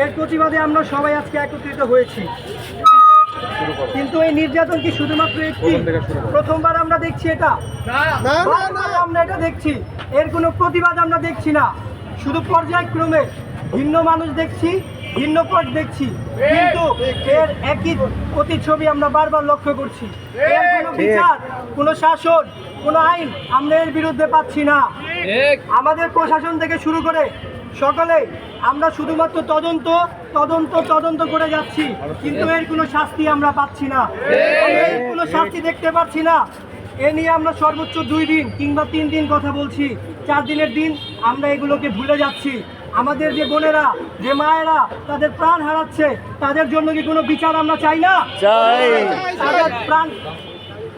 এর প্রতিবাদে আমরা সবাই আজকে একত্রিত হয়েছি। কিন্তু এই নির্যাতন কি শুধুমাত্র একটি প্রথমবার আমরা দেখছি? এটা আমরা এটা দেখছি, এর কোনো প্রতিবাদ আমরা দেখছি না। শুধু পর্যায়ক্রমে ভিন্ন মানুষ দেখছি, ভিন্ন পথ দেখছি, কিন্তু এর একই প্রতিচ্ছবি আমরা বারবার লক্ষ্য করছি। এর কোনো বিচার, কোনো শাসন, কোনো আইন আমরা এর বিরুদ্ধে পাচ্ছি না। আমাদের প্রশাসন থেকে শুরু করে সকলে আমরা শুধুমাত্র তদন্ত করে যাচ্ছি, কিন্তু এর কোনো শাস্তি আমরা পাচ্ছি না, এর কোনো শাস্তি দেখতে পাচ্ছি না। এ নিয়ে আমরা সর্বোচ্চ 2 দিন কিংবা 3 দিন কথা বলছি, 4 দিনের দিন আমরা এগুলোকে ভুলে যাচ্ছি। আমাদের যে বোনেরা, যে মায়েরা তাদের প্রাণ হারাচ্ছে, তাদের জন্য কি কোনো বিচার আমরা চাই না?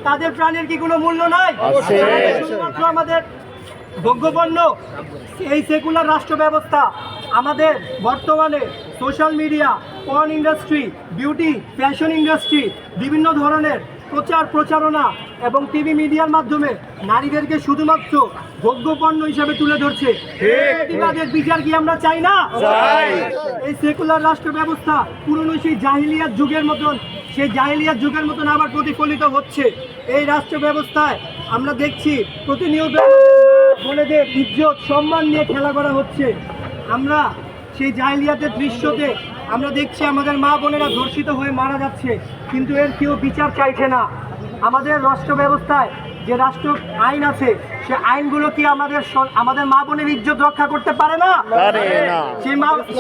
তাদের প্রাণের কি কোনো মূল্য নাই? শুধুমাত্র আমাদের ভোগ্যপণ্য এই সেকুলার রাষ্ট্র ব্যবস্থা আমাদের বর্তমানে social media, porn industry, beauty, fashion industry, বিভিন্ন ধরনের প্রচারণা এবং টিভি মিডিয়ার মাধ্যমে নারীদেরকে শুধুমাত্র ভোগ্যপণ্য হিসাবে তুলে ধরছে। প্রতিবাদের বিচার কি আমরা চাই না? এই সেকুলার রাষ্ট্র ব্যবস্থা পুরনো সেই জাহিলিয়াত যুগের মতন আবার প্রতিফলিত হচ্ছে। এই রাষ্ট্র ব্যবস্থায় আমরা দেখছি প্রতিনিয়ত বোনেদের ইজ্জত সম্মান নিয়ে খেলা করা হচ্ছে। আমরা সেই জাহিলিয়াতের দৃশ্যতে আমরা দেখছি আমাদের মা বোনেরা ধর্ষিত হয়ে মারা যাচ্ছে, কিন্তু এর কেউ বিচার চাইছে না। আমাদের রাষ্ট্র ব্যবস্থায় যে রাষ্ট্র আইন আছে, সে আইনগুলো কি আমাদের মা বোনের ইজ্জত রক্ষা করতে পারে না?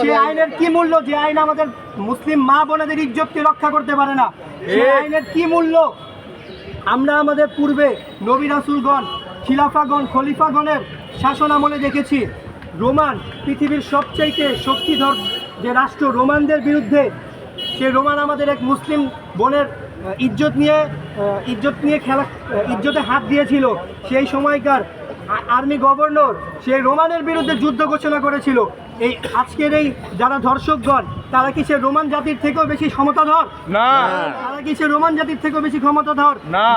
সেই আইনের কি মূল্য যে আইন আমাদের মুসলিম মা বোনেদের ইজ্জতকে রক্ষা করতে পারে না? সেই আইনের কি মূল্য? আমরা আমাদের পূর্বে নবী রাসূলগণ, খিলাফাগণ, খলিফাগণের শাসন আমলে দেখেছি রোমান পৃথিবীর সবচাইতে শক্তিধর যে রাষ্ট্র, রোমানদের বিরুদ্ধে সে রোমান আমাদের এক মুসলিম বোনের ইজ্জতে হাত দিয়েছিল। সেই সময়কার আর্মি গভর্নর সেই রোমানের বিরুদ্ধে যুদ্ধ ঘোষণা করেছিল। এই আজকের এই যারা ধর্ষকগণ, তারা কি সে রোমান জাতির থেকেও বেশি ক্ষমতাধর? না। তারা কি সে রোমান জাতির থেকেও বেশি ক্ষমতাধর? না।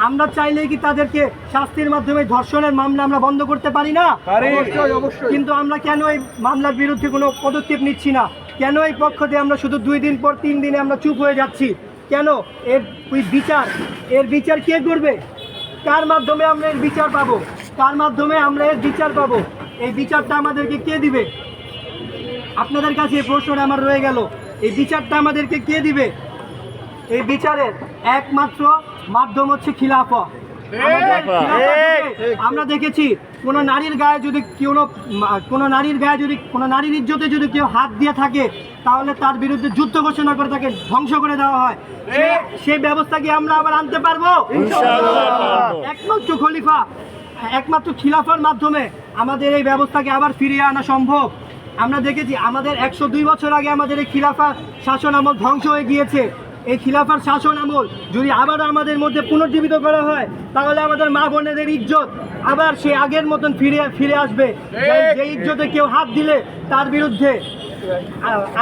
আমরা চাইলেই কি তাদেরকে শাস্তির মাধ্যমে ধর্ষণের মামলা আমরা বন্ধ করতে পারি না? কিন্তু আমরা কেন এই মামলার বিরুদ্ধে কোনো পদক্ষেপ নিচ্ছি না? কেন এই পক্ষতে আমরা শুধু 2 দিন পর 3 দিনে আমরা চুপ হয়ে যাচ্ছি? কেন? এর বিচার কে করবে? কার মাধ্যমে আমরা এর বিচার পাবো? এই বিচারটা আমাদেরকে কে দিবে? আপনাদের কাছে এই প্রশ্নটা আমার রয়ে গেল, এই বিচারটা আমাদেরকে কে দিবে? এই বিচারের একমাত্র মাধ্যম হচ্ছে খিলাফত। আমরা দেখেছি কোনো নারীর ইজ্জতে যদি কেউ হাত দিয়ে থাকে, তাহলে তার বিরুদ্ধে যুদ্ধ ঘোষণা করে তাকে ধ্বংস করে দেওয়া হয়। সেই ব্যবস্থা কি আমরা আবার আনতে পারবো? একমাত্র খিলাফার মাধ্যমে আমাদের এই ব্যবস্থাকে আবার ফিরিয়ে আনা সম্ভব। আমরা দেখেছি আমাদের 102 বছর আগে আমাদের এই খিলাফা শাসন আমল ধ্বংস হয়ে গিয়েছে। এই খিলাফার শাসন আমল যদি আবার আমাদের মধ্যে পুনর্জীবিত করা হয়, তাহলে আমাদের মা বোনেদের ইজ্জত আবার সে আগের মতন ফিরে আসবে। যে ইজ্জতে কেউ হাত দিলে তার বিরুদ্ধে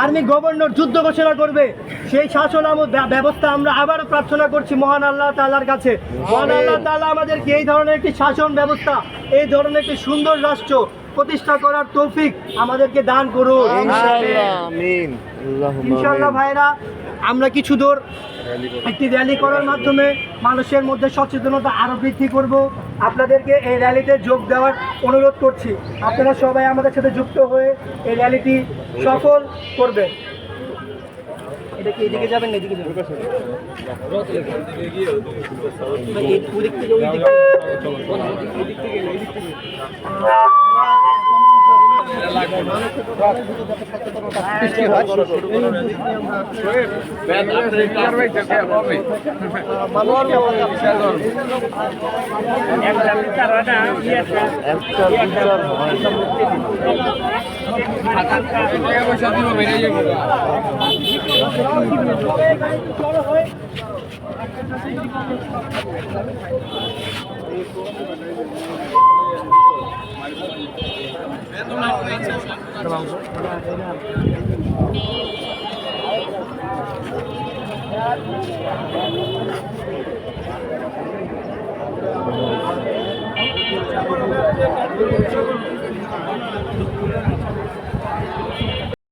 আর্মি গভর্নর যুদ্ধ ঘোষণা করবে। সেই শাসন আমল ব্যবস্থা আমরা আবারও প্রার্থনা করছি মহান আল্লাহ তাআলার কাছে। মহান আল্লাহ তাআলা আমাদেরকে এই ধরনের একটি শাসন ব্যবস্থা, এই ধরনের একটি সুন্দর রাষ্ট্র প্রতিষ্ঠা করার তৌফিক আমাদেরকে দান করুন ইনশাআল্লাহ। ভাইরা, আমরা কিছু দূর একটি র্যালি করার মাধ্যমে মানুষের মধ্যে সচেতনতা আরো বৃদ্ধি করব। আপনাদেরকে এই র্যালিতে যোগ দেওয়ার অনুরোধ করছি। আপনারা সবাই আমাদের সাথে যুক্ত হয়ে এই র্যালিটি সফল করবেন। এটা কি এদিকে যাবেন না এদিকে যাবেন?